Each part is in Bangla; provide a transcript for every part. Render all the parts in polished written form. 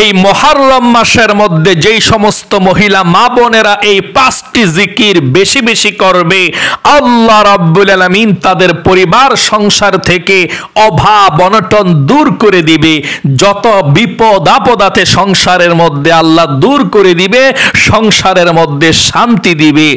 এই মুহররম মাসের মধ্যে যেই সমস্ত মহিলা মা বোনেরা এই 5টি জিকির বেশি বেশি করবে, আল্লাহ রাব্বুল আলামিন তাদের পরিবার সংসার থেকে অভাব অনটন দূর করে দিবে। যত বিপদ আপদ আছে সংসারের মধ্যে আল্লাহ দূর করে দিবে, সংসারের মধ্যে শান্তি দিবে,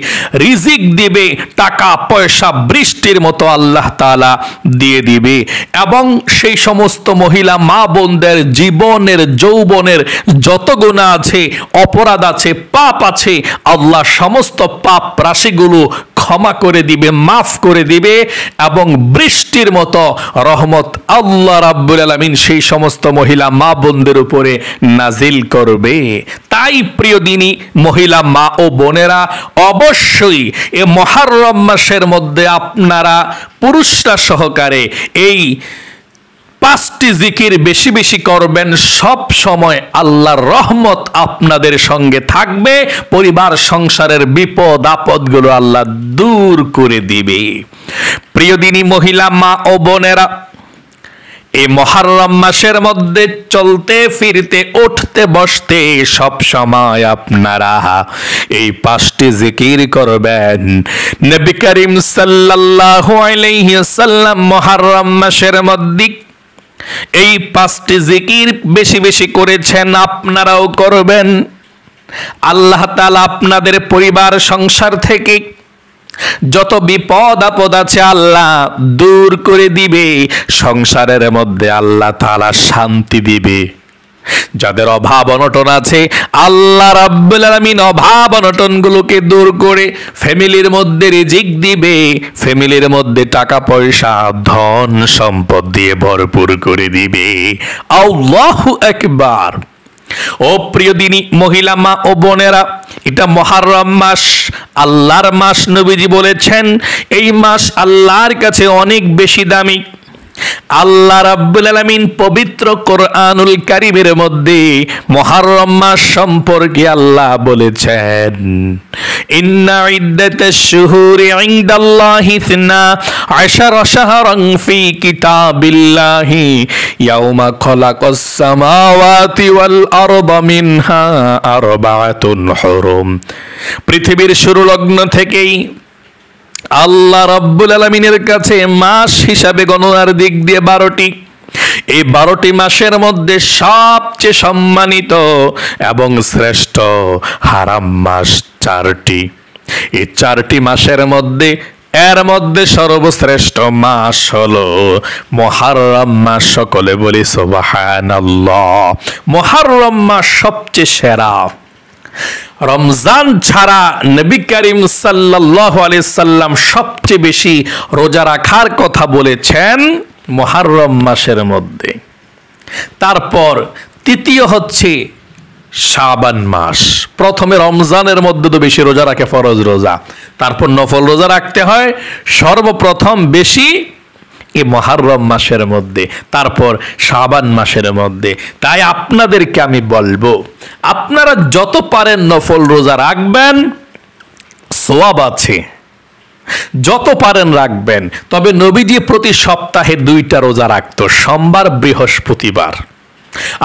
রিজিক দিবে, টাকা পয়সা বৃষ্টির মতো আল্লাহ তাআলা দিয়ে দিবে। এবং সেই সমস্ত মহিলা মা বোনদের জীবনের যৌবনের যত গুনাহ আছে, অপরাধ আছে, পাপ আছে, আল্লাহ সমস্ত পাপ রাশিগুলো ক্ষমা করে দিবে, মাফ করে দিবে এবং বৃষ্টির মতো রহমত আল্লাহ রাব্বুল আলামিন সেই সমস্ত মহিলা মা বোনদের উপরে নাজিল করবে। তাই প্রিয় দিনী মহিলা মা ও বোনেরা, অবশ্যই এই মুহররম মাসের মধ্যে আপনারা পুরুষরা সহকারে এই 5টি জিকির বেশি বেশি করবেন। সব সময় আল্লাহর রহমত আপনাদের সঙ্গে থাকবে, পরিবার সংসারের বিপদ আপদগুলো আল্লাহ দূর করে দিবে। প্রিয় দিনী মহিলা মা ও বোনেরা, এই মুহররম মাসের মধ্যে চলতে ফিরতে উঠতে বসতে সব সময় আপনারা এই 5টি জিকির করবেন। নবী করিম সাল্লাল্লাহু আলাইহি ওয়াসাল্লাম মুহররম মাসের মধ্যে এই 5টি জিকির বেশি বেশি করেছেন, আপনারাও করবেন। আল্লাহ তাআলা আপনাদের পরিবার সংসার থেকে যত বিপদ আপদ আছে আল্লাহ দূর করে দিবে, সংসারের মধ্যে আল্লাহ তাআলা শান্তি দিবে। যাদের অভাব অনটন আছে আল্লাহ রাব্বুল আলামিন অভাব অনটনগুলোকে দূর করে ফ্যামিলির মধ্যে রিজিক দিবে, ফ্যামিলির মধ্যে টাকা পয়সা ধন সম্পদ দিয়ে ভরপুর করে দিবে। আল্লাহু আকবার। ও প্রিয় দিনী মহিলা মা ও বোনেরা, এটা মুহররম মাস, আল্লাহর মাস। নবীজি বলেছেন এই মাস আল্লাহর কাছে অনেক বেশি দামি। আল্লাহ রাব্বুল আলামিন পবিত্র কোরআনুল কারীমের মধ্যে মুহররম মাস সম্পর্কে আল্লাহ বলেছেন, ইন্না ইদ্দাতাশ শুহুরি ইনদাল্লাহি 12 শাহরান ফি কিতাবিল্লাহি ইয়াউমা খালাকাস সামাওয়াতি ওয়াল আরদা মিনহা আরবাআতুন হুরুম। পৃথিবীর শুরু লগ্ন থেকেই আল্লাহ রাব্বুল আলামিনের কাছে মাস হিসাবে গণনার দিক দিয়ে 12টি। এই 12টি মাসের মধ্যে সবচেয়ে সম্মানিত এবং শ্রেষ্ঠ হারাম মাস 4টি। এই 4টি মাসের মধ্যে এর মধ্যে সর্বশ্রেষ্ঠ মাস হলো মুহররম মাস। সকলে বলি সুবহানাল্লাহ। মুহররম মাস সবচেয়ে সেরা। রমজান ছাড়া নবী করিম সাল্লাল্লাহু আলাইহি সাল্লাম সবচেয়ে বেশি রোজা রাখার কথা বলেছেন মুহররম মাসের মধ্যে। তারপর তৃতীয় হচ্ছে শাবান মাস। প্রথমে রমজানের মধ্যে তো বেশি রোজা রাখে, ফরজ রোজা, তারপর নফল রোজা রাখতে হয় সর্বপ্রথম বেশি এই মুহররম মাসের মধ্যে, তারপর শাবান মাসের মধ্যে। তাই আপনাদেরকে আমি বলবো, আপনারা যত পারেন নফল রোজা রাখবেন, সওয়াব আছে, যত পারেন রাখবেন। তবে নবীজি প্রতি সপ্তাহে 2টা রোজা রাখতো, সোমবার বৃহস্পতিবার।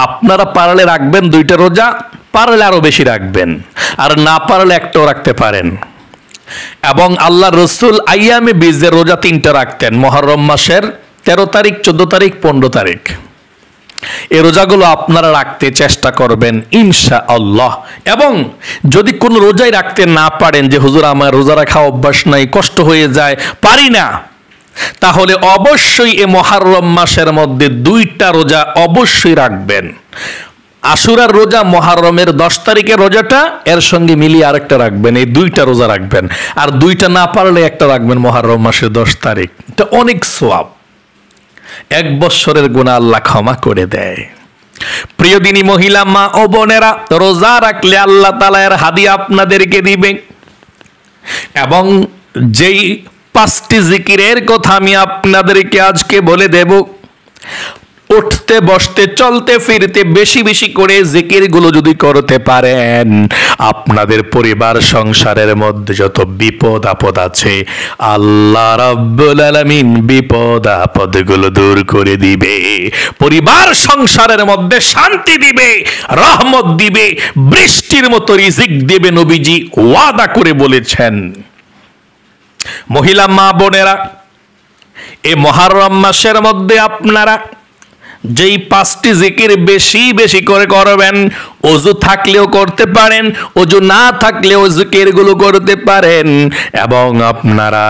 আপনারা পারলে রাখবেন 2টা রোজা, পারলে আরো বেশি রাখবেন, আর না পারলে একটাও রাখতে পারেন। এবং আল্লাহ রসুল আইয়ামে বীজের রোজা 3টা রাখতেন, মুহররম মাসের 13 তারিখ, 14 তারিখ, 15 তারিখ। এই রোজাগুলো আপনারা রাখতে চেষ্টা করবেন ইনশাআল্লাহ। এবং যদি কোনো রোজাই রাখতে না পারেন, যে হুজুর আমার রোজা রাখা অভ্যাস নাই, কষ্ট হয়ে যায়, পারি না, তাহলে অবশ্যই এই মুহররম মাসের মধ্যে 2টা রোজা অবশ্যই রাখবেন। আশুরার রোজা মুহররমের 10 তারিখের রোজাটা, এর সঙ্গে মিলিয়ে আরেকটা রাখবেন। এই 2টা রোজা রাখবেন, আর 2টা না পারলে একটা রাখবেন মুহররম মাসের 10 তারিখ। এটা অনেক সওয়াব, 1 বছরের গুনাহ আল্লাহ ক্ষমা করে দেয়। প্রিয় দিনী মহিলা মা ও বোনেরা, রোজা রাখলে আল্লাহ তাআলা এর হাদিয়া আপনাদেরকে দিবে। এবং যেই 5টি জিকিরের কথা আমি আপনাদেরকে আজকে বলে দেব, উঠতে বসতে চলতে ফিরতে বেশি বেশি করে জিকিরগুলো যদি করতে পারেন, আপনাদের পরিবার সংসারের মধ্যে যত বিপদ আপদ আছে আল্লাহ রাব্বুল আলামিন বিপদ আপদগুলো দূর করে দিবে, পরিবার সংসারের মধ্যে শান্তি দিবে, রহমত দিবে, বৃষ্টির মতো রিজিক দেবে। নবীজি ওয়াদা করে বলেছেন। মহিলা মা বোনেরা, এই মুহররম মাসের মধ্যে আপনারা যেই 5টি জিকির বেশি বেশি করে করবেন, ওযু থাকলেও করতে পারেন, ওযু না থাকলেও জিকিরগুলো করতে পারেন। এবং আপনারা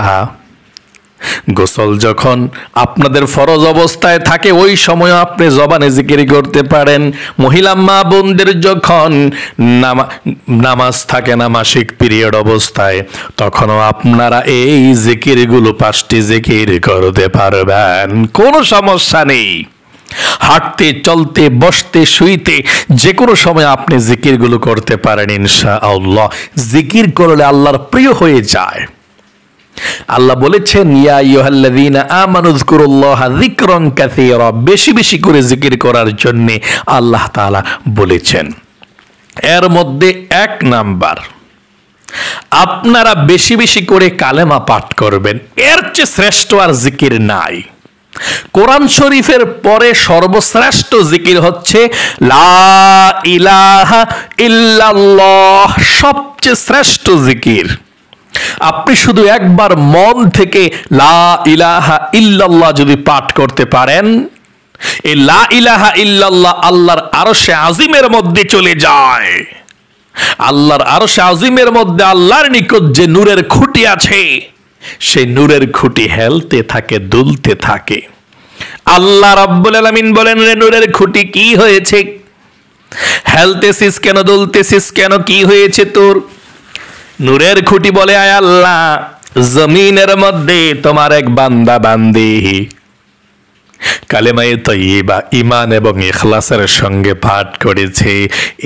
গোসল যখন আপনাদের ফরজ অবস্থায় থাকে ওই সময় আপনি জবানে জিকির করতে পারেন। মহিলা মা বোনদের যখন নামাজ থাকে না মাসিক পিরিয়ড অবস্থায়, তখনও আপনারা এই জিকিরগুলো 5টি জিকির করতে পারবেন, কোনো সমস্যা নেই। হাঁটতে চলতে বসতে শুইতে যে কোনো সময় আপনি জিকিরগুলো করতে পারেন ইনশাআল্লাহ। জিকির করলে আল্লাহর প্রিয় হয়ে যায়। আল্লাহ বলেছেন, ইয়া আইয়ুহাল্লাযীনা আমানু যকুরুল্লাহা যিকরান কাসীরা, বেশি বেশি করে জিকির করার জন্য আল্লাহ তাআলা বলেছেন। এর মধ্যে 1 নাম্বার, আপনারা বেশি বেশি করে কালেমা পাঠ করবেন। এর চেয়ে শ্রেষ্ঠ আর জিকির নাই। কোরআন শরীফের পরে সর্বশ্রেষ্ঠ জিকির হচ্ছে লা ইলাহা ইল্লাল্লাহ, সবচেয়ে শ্রেষ্ঠ জিকির। আপনি শুধু একবার মন থেকে লা ইলাহা ইল্লাল্লাহ যদি পাঠ করতে পারেন, এই লা ইলাহা ইল্লাল্লাহ আল্লাহর আরশে আজিমের মধ্যে চলে যায়। আল্লাহর আরশে আজিমের মধ্যে আল্লাহর নিকট যে নূরের খুঁটি আছে, সেই নূরের খুঁটি হেলতে থাকে, দুলতে থাকে। আল্লাহ রাব্বুল আলামিন বলেন, রে নূরের খুঁটি কি হয়েছে? হেলতেছিস কেন, দুলতেছিস কেন, কি হয়েছে তোর? নূরের খুঁটি বলে, আয় আল্লাহ, জমিনের মধ্যে তোমার এক বান্দা বান্দি কালেমায়ে তাইয়্যিবা ঈমান এবং ইখলাসের সঙ্গে পাঠ করেছে,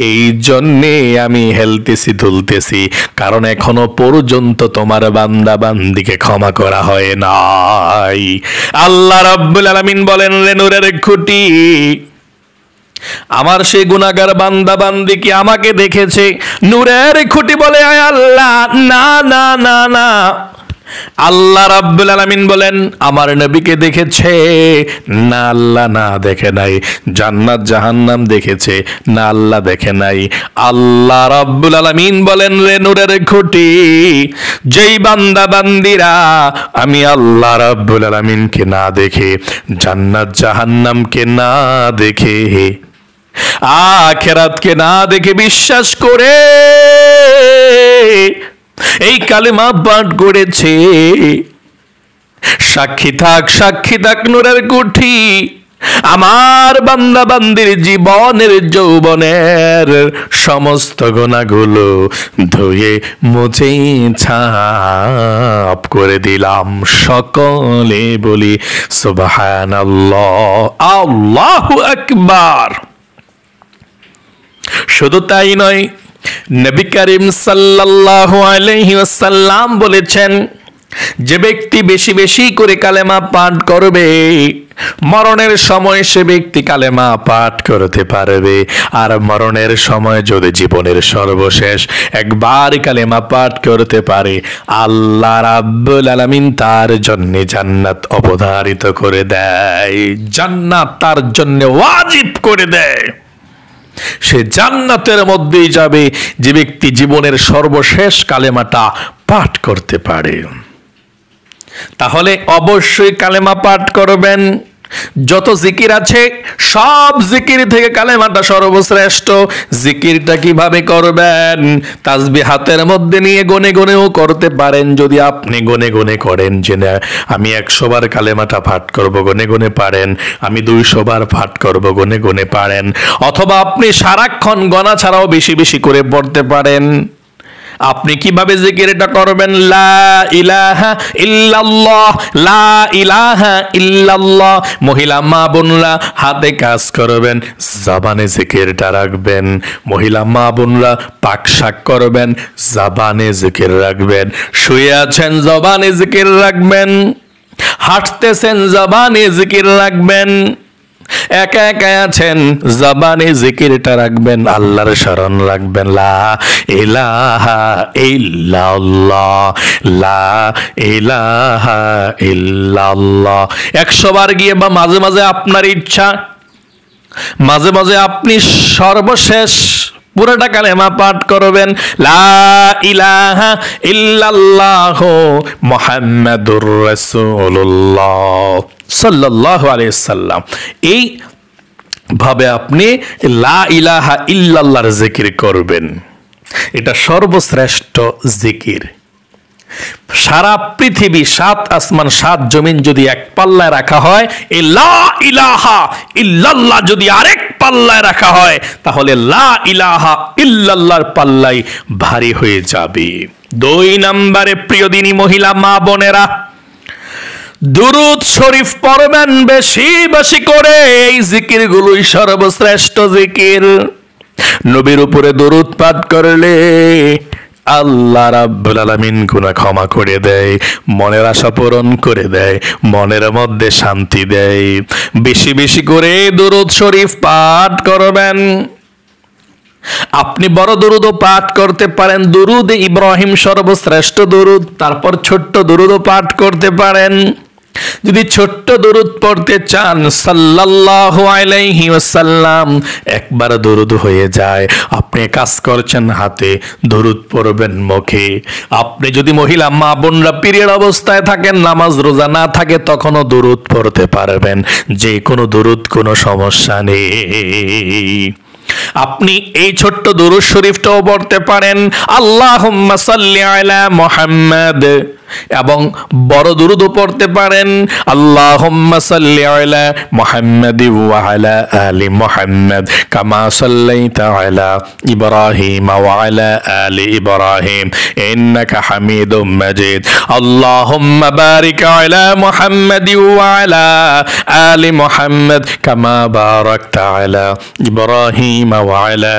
এই জন্যে আমি হেলতেছি দুলতেছি, কারণ এখনো পর্যন্ত তোমার বান্দা বান্দিকে ক্ষমা করা হয় নাই। আল্লাহ রাব্বুল আলামিন বলেন, রে নূরের খুঁটি, আমার সেই গুনাহগার বান্দা বান্দি কি আমাকে দেখেছে? নূরের খুঁটি বলে, আয় আল্লাহ, না না না না। আল্লাহ রাব্বুল আলামিন বলেন, আমার নবীকে দেখেছে? না আল্লাহ, না দেখে নাই। জান্নাত জাহান্নাম দেখেছে? না আল্লাহ দেখে নাই। আল্লাহ রাব্বুল আলামিন বলেন, রে নূরের খুঁটি, যেই বান্দা বান্দিরা আমি আল্লাহ রাব্বুল আলামিনকে না দেখে, জান্নাত জাহান্নামকে না দেখে, আখিরাতকে না দেখে বিশ্বাস করে এই কালেমা পাঠ করেছে, সাক্ষী থাক, সাক্ষী থাক নূরের কুঠি, আমার বান্দা বান্দির জীবনের যৌবনের সমস্ত গুনাহগুলো ধুয়ে মুছে ছাপ করে দিলাম। সকলে বলি সুবহানাল্লাহ, আল্লাহু আকবার। শুধু তাই নয়, নবী করিম সাল্লাল্লাহু আলাইহি ওয়াসাল্লাম বলেছেন, যে ব্যক্তি বেশি বেশি করে কালেমা পাঠ করবে, মরণের সময় সে ব্যক্তি কালেমা পাঠ করতে পারবে। আর মরণের সময় যদি জীবনের সর্বশেষ একবার কালেমা পাঠ করতে পারে, আল্লাহ রাব্বুল আলামিন তার জন্য জান্নাত অবধারিত করে দেয়, জান্নাত তার জন্য ওয়াজিব করে দেয়। সে জান্নাতের মধ্যেই যাবে যে ব্যক্তি জীবনের সর্বশেষ কালেমাটা পাঠ করতে পারে। তাহলে অবশ্যই কালেমা পাঠ করবেন। যত জিকির আছে সব জিকির থেকে কালেমাটা সর্বশ্রেষ্ঠ। জিকিরটা কিভাবে করবেন? তাসবিহ হাতের মধ্যে নিয়ে গনে গনেও করতে পারেন। যদি আপনি গনে গনে করেন যে না আমি 100 বার কালেমাটা পাঠ করব, গনে গনে পারেন। আমি 200 বার পাঠ করব, গনে গনে পারেন। অথবা আপনি সারাক্ষণ গনা ছাড়াও বেশি বেশি করে পড়তে পারেন। আপনি কিভাবে জিকিরটা করবেন? লা ইলাহা ইল্লাল্লাহ, লা ইলাহা ইল্লাল্লাহ। মহিলা মা বোনরা হাতে কাজ করবেন, জবানে জিকিরটা রাখবেন। মহিলা মা বোনরা পাক শাক করবেন, জবানে জিকির রাখবেন। শুয়ে আছেন, জবানে জিকির রাখবেন। হাঁটতেছেন, জবানে জিকির রাখবেন। একা একা আছেন, জবানে জিকিরটা রাখবেন, আল্লাহর শরণ রাখবেন, লা ইলাহা ইল্লাল্লাহ, লা ইলাহা ইল্লাল্লাহ। 100 বার গিয়ে বা মাঝে মাঝে আপনার ইচ্ছা, মাঝে মাঝে আপনি সর্বশেষ পুরোটা কালেমা পাঠ করবেন, লা ইলাহা ইল্লাল্লাহ মুহাম্মাদুর রাসূলুল্লাহ সাল্লাল্লাহু আলাইহি সাল্লাম। এই ভাবে আপনি লা ইলাহা ইল্লাল্লাহর জিকির করবেন। এটা সর্বশ্রেষ্ঠ জিকির। সারা পৃথিবী, 7 আসমান 7 জমিন যদি এক পাল্লায় রাখা হয়, এই লা ইলাহা ইল্লাল্লাহ যদি আরেক পাল্লায় রাখা হয়, তাহলে লা ইলাহা ইল্লাল্লাহর পাল্লাই ভারী হয়ে যাবে। 2 নম্বরে প্রিয় দিনী মহিলা মা বোনেরা, দুরূদ শরীফ পড়বেন বেশি বেশি করে। এই জিকিরগুলোই সর্বশ্রেষ্ঠ জিকির। নবীর উপরে দুরূদ পাঠ করলে আল্লাহ রাব্বুল আলামিন গুনাহ ক্ষমা করে দেয়, মনের আশা পূরণ করে দেয়, মনের মধ্যে শান্তি দেয়। বেশি বেশি করে দুরূদ শরীফ পাঠ করবেন। আপনি বড় দুরূদও পাঠ করতে পারেন, দুরূদ ইব্রাহিম সর্বশ্রেষ্ঠ দুরূদ। তারপর ছোট্ট দুরূদও পাঠ করতে পারেন। যদি ছোট্ট দুরূদ পড়তে চান, সাল্লাল্লাহু আলাইহি ওয়াসাল্লাম, একবার দুরূদ হয়ে যায়। আপনি কাজ করছেন হাতে, দুরূদ পড়বেন মুখে। আপনি যদি মহিলা মা বোনরা পিরিয়ড অবস্থায় থাকেন, নামাজ রোজা না থাকে, তখনও দুরূদ পড়তে পারবেন। যে কোনো দুরূদ, কোনো সমস্যা নেই। আপনি এই ছোট্ট দুরূদ শরীফটাও পড়তে পারেন, আল্লাহুম্মা সাল্লি আলা মুহাম্মাদ, এবং বড় দুরূদও পড়তে পারেন, আল্লাহুম্মা সাল্লি আলা মুহাম্মাদি ওয়া আলা আলি মুহাম্মাদ কামা সাল্লাইতা আলা ইব্রাহিম ওয়া আলা আলি ইব্রাহিম ইন্নাকা হামিদুম মাজিদ। আল্লাহুম্মা বারিক আলা মুহাম্মাদি ওয়া আলা আলি মুহাম্মাদ কামা বারাকতা আলা ইব্রাহিম ওয়া আলা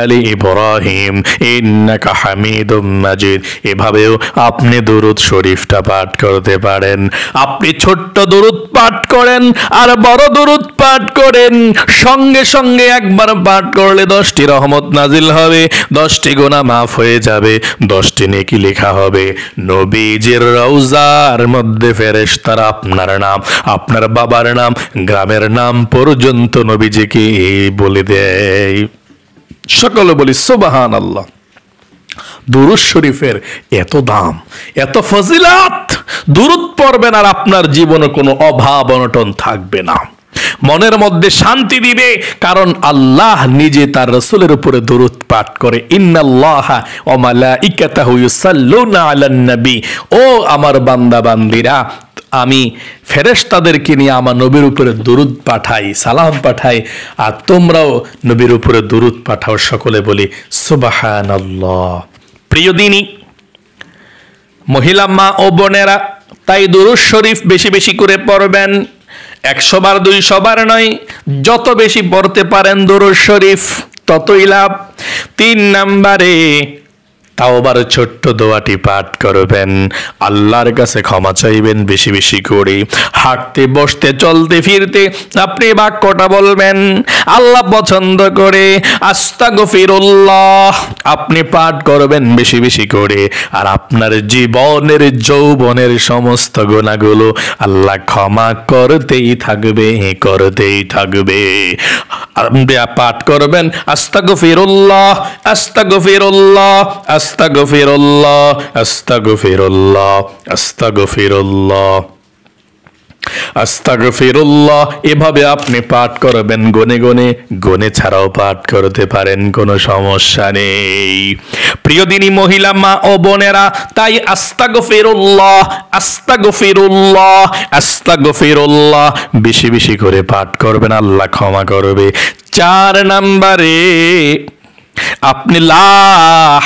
আলি ইব্রাহিম ইন্নাকা হামিদুম মাজিদ। এভাবেও আপনি দুরূদ শরীফটা পাঠ করতে পারেন। আপনি ছোট্ট দুরূদ পাঠ করেন আর বড় দুরূদ পাঠ করেন, সঙ্গে সঙ্গে একবার পাঠ করলে 10টি রহমত নাজিল হবে, 10টি গুনাহ মাফ হয়ে যাবে, 10টি নেকি লেখা হবে। নবীজির রওজার মধ্যে ফেরেশতারা আপনার নাম, আপনার বাবার নাম, গ্রামের নাম পর্যন্ত নবীজিকে বলে দেয়। সকলে বলি সুবহানাল্লাহ। দুরূদ শরীফের এত দাম, এত ফজিলত। দুরূদ পড়বেন আর আপনার জীবনে কোনো অভাব অনটন থাকবে না, মনের মধ্যে শান্তি দিবে। কারণ আল্লাহ নিজে তার রাসূলের উপরে দুরূদ পাঠ করে, ইন্নাল্লাহা ওয়া মালাইকাতাহু ইউসাল্লুনা আলান নবী। ও আমার বান্দা বান্দিরা, আমি ফেরেশতাদেরকে নিয়ে আমার নবীর উপরে দুরূদ পাঠাই, সালাম পাঠাই, আর তোমরাও নবীর উপরে দুরূদ পাঠাও। সকলে বলি সুবহানাল্লাহ। প্রিয় দিনী মহিলা মা ও বোনেরা, তাই দুরূদ শরীফ বেশি বেশি করে পড়বেন। 100 বার 200 বার নয়, যত বেশি পড়তে পারেন দুরূদ শরীফ ততই লাভ। 3 নম্বরে তাওবার ছোট্ট দোয়াটি পাঠ করবেন, আল্লাহর কাছে ক্ষমা চাইবেন বেশি বেশি করে। হাঁটতে বসতে চলতে ফিরতে আপনি বাক্যটা বলবেন, আল্লাহ পছন্দ করে আস্তাগফিরুল্লাহ আপনি পাঠ করবেন বেশি বেশি করে। আর আপনার জীবনের যৌবনের সমস্ত গুনাহগুলো আল্লাহ ক্ষমা করতেই থাকবে, করতেই থাকবে। আপনি পাঠ করবেন আস্তাগফিরুল্লাহ আস্তাগফিরুল্লাহ আস্তাগফিরুল্লাহ আস্তাগফিরুল্লাহ আস্তাগফিরুল্লাহ আস্তাগফিরুল্লাহ। এভাবে আপনি পাঠ করবেন গনে গনে, গনে ছাড়াও পাঠ করতে পারেন, কোনো সমস্যা নেই। প্রিয় দিনী মহিলা মা ও বোনেরা, তাই আস্তাগফিরুল্লাহ আস্তাগফিরুল্লাহ আস্তাগফিরুল্লাহ বেশি বেশি করে পাঠ করবেন, আল্লাহ ক্ষমা করবে। 4 নম্বরে আপনি লা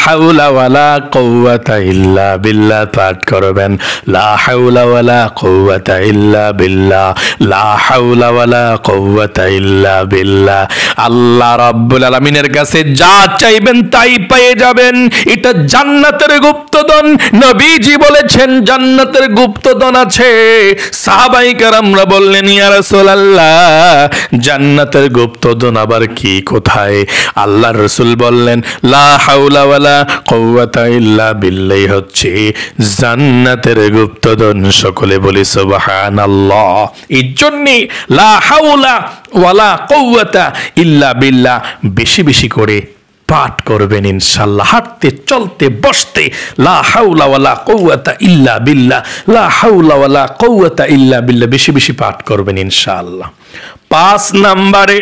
হাওলা ওয়ালা কুওয়াতা ইল্লা বিল্লাহ পাঠ করবেন। লা হাওলা ওয়ালা কুওয়াতা ইল্লা বিল্লাহ, লা হাওলা ওয়ালা কুওয়াতা ইল্লা বিল্লাহ। আল্লাহ রাব্বুল আলামিনের কাছে যা চাইবেন তাই পেয়ে যাবেন। এটা জান্নাতের গুপ্তধন। নবীজি বলেছেন জান্নাতের গুপ্তধন আছে। সাহাবায়ে কেরামরা বললেন ইয়া রাসূলুল্লাহ জান্নাতের গুপ্তধন আবার কি কোথায়? আল্লাহর রাসূল বললেন লা হাওলা ওয়ালা কুওয়াতা ইল্লা বিল্লাহ হচ্ছে জান্নাতের গুপ্তধন। সকলে বলি সুবহানাল্লাহ। এই জন্য লা হাওলা ওয়ালা কুওয়াতা ইল্লা বিল্লাহ বেশি বেশি করে পাঠ করবেন ইনশাআল্লাহ। হাঁটতে চলতে বসতে লা হাওলা ওয়ালা কুওয়াতা ইল্লা বিল্লাহ, লা হাওলা ওয়ালা কুওয়াতা ইল্লা বিল্লাহ বেশি বেশি পাঠ করবেন ইনশাআল্লাহ। 5 নম্বরে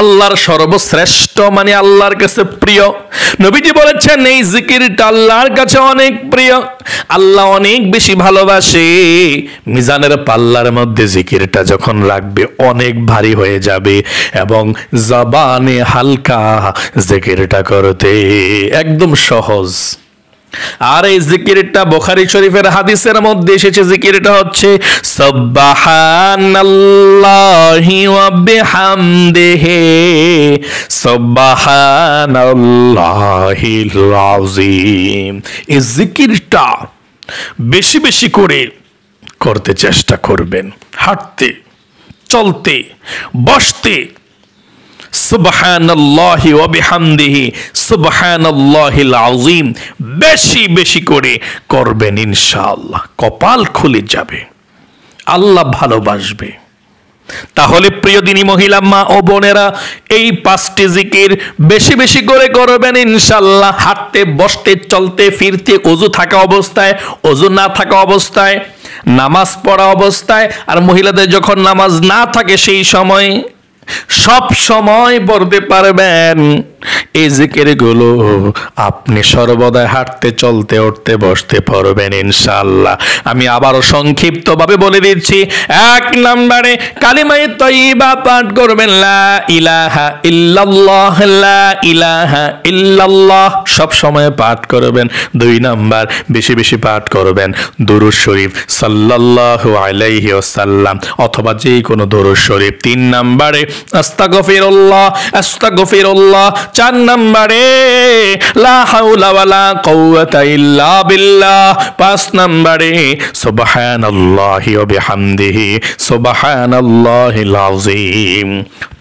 আল্লাহর সর্বশ্রেষ্ঠ মানে আল্লাহর কাছে প্রিয়। নবীজি বলেছেন এই জিকিরটা আল্লাহর কাছে অনেক প্রিয়, আল্লাহ অনেক বেশি ভালোবাসে। মিজানের পাল্লার মধ্যে জিকিরটা যখন রাখবে অনেক ভারী হয়ে যাবে এবং জবানে হালকা জিকিরটা করতে একদম সহজ। আর এই জিকিরটা বুখারী শরীফের হাদিসের মধ্যে এসেছে। জিকিরটা হচ্ছে সুবহানাল্লাহি ওয়া বিহামদিহি সুবহানাল্লাহিল আযীম। এই জিকিরটা বেশি বেশি করে করতে চেষ্টা করবেন। হাঁটতে চলতে বসতে সুবহানাল্লাহি ওয়া বিহামদিহি সুবহানাল্লাহিল আযীম বেশি বেশি করে করবেন ইনশাআল্লাহ। কপাল খুলে যাবে, আল্লাহ ভালোবাসবে। তাহলে প্রিয় দিনী মহিলা মা ও বোনেরা এই 5টি জিকির বেশি বেশি করে করবেন ইনশাআল্লাহ। হাঁটতে বসতে চলতে ফিরতে, ওযু থাকা অবস্থায়, ওযু না থাকা অবস্থায়, নামাজ পড়া অবস্থায়, আর মহিলাদের যখন নামাজ না থাকে সেই সময় সব সময় পড়তে পারবেন। এই জিকিরগুলো আপনি সর্বদাই হাঁটতে চলতে উঠতে বসতে পড়বেন ইনশাআল্লাহ। আমি আবারও সংক্ষিপ্তভাবে বলে দিচ্ছি। 1 নম্বরে কালিমায়ে তয়্যিবা পাঠ করবেন, লা ইলাহা ইল্লাল্লাহ, লা ইলাহা ইল্লাল্লাহ সব সময় পাঠ করবেন। 2 নাম্বার বেশি বেশি পাঠ করবেন দুরূদ শরীফ সাল্লাল্লাহু আলাইহি ওয়াসাল্লাম অথবা যে কোনো দুরূদ শরীফ। 3 নম্বরে আস্তাগফিরুল্লাহ আস্তাগফিরুল্লাহ। 4 নম্বরে লা হাওলা ওয়ালা কুওয়াতা ইল্লা বিল্লাহ। 5 নম্বরে সুবহানাল্লাহি ওয়া বিহামদিহি সুবহানাল্লাহিল আযীম।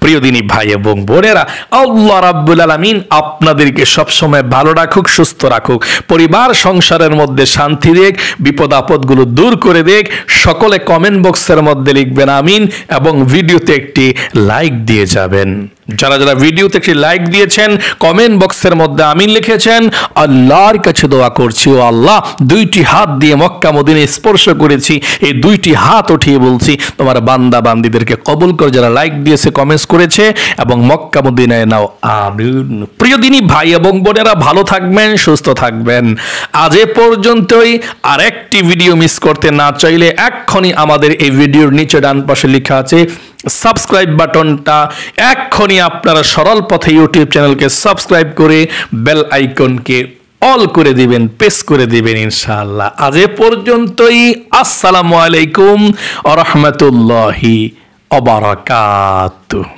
প্রিয় দিনী ভাই এবং বোনেরা, আল্লাহ রাব্বুল আলামিন আপনাদেরকে সবসময় ভালো রাখুক, সুস্থ রাখুক, পরিবার সংসারের মধ্যে শান্তি দেখ, বিপদ আপদগুলো দূর করে দেখ। সকলে কমেন্ট বক্সের মধ্যে লিখবেন আমিন এবং ভিডিওতে একটি লাইক দিয়ে যাবেন। যারা যারা ভিডিওতে একটি লাইক দিয়েছেন, কমেন্ট বক্সের মধ্যে আমিন লিখেছেন, আল্লাহর কাছে দোয়া করছি ও আল্লাহ 2টি হাত দিয়ে মক্কা মদিনা স্পর্শ করেছি, এই 2টি হাত উঠিয়ে বলছি তোমার বান্দা বান্দীদেরকে কবুল করে। যারা লাইক দিয়েছে কমেন্টস করেছে এবং মক্কা মদিনায় নাও আমিন। প্রিয় দিনী ভাই এবং বোনেরা ভালো থাকবেন, সুস্থ থাকবেন। আজ এ পর্যন্তই। আরেকটি ভিডিও মিস করতে না চাইলে এক্ষুনি আমাদের এই ভিডিওর নিচে ডান পাশে লেখা আছে সাবস্ক্রাইব বাটনটা এক্ষুনি আপনারা সরল পথে ইউটিউব চ্যানেলকে সাবস্ক্রাইব করে বেল আইকনকে অল করে দিবেন, প্রেস করে দিবেন ইনশাআল্লাহ। আজ এ পর্যন্তই। আসসালামু আলাইকুম ওয়া রাহমাতুল্লাহি ওয়া বারাকাতুহু।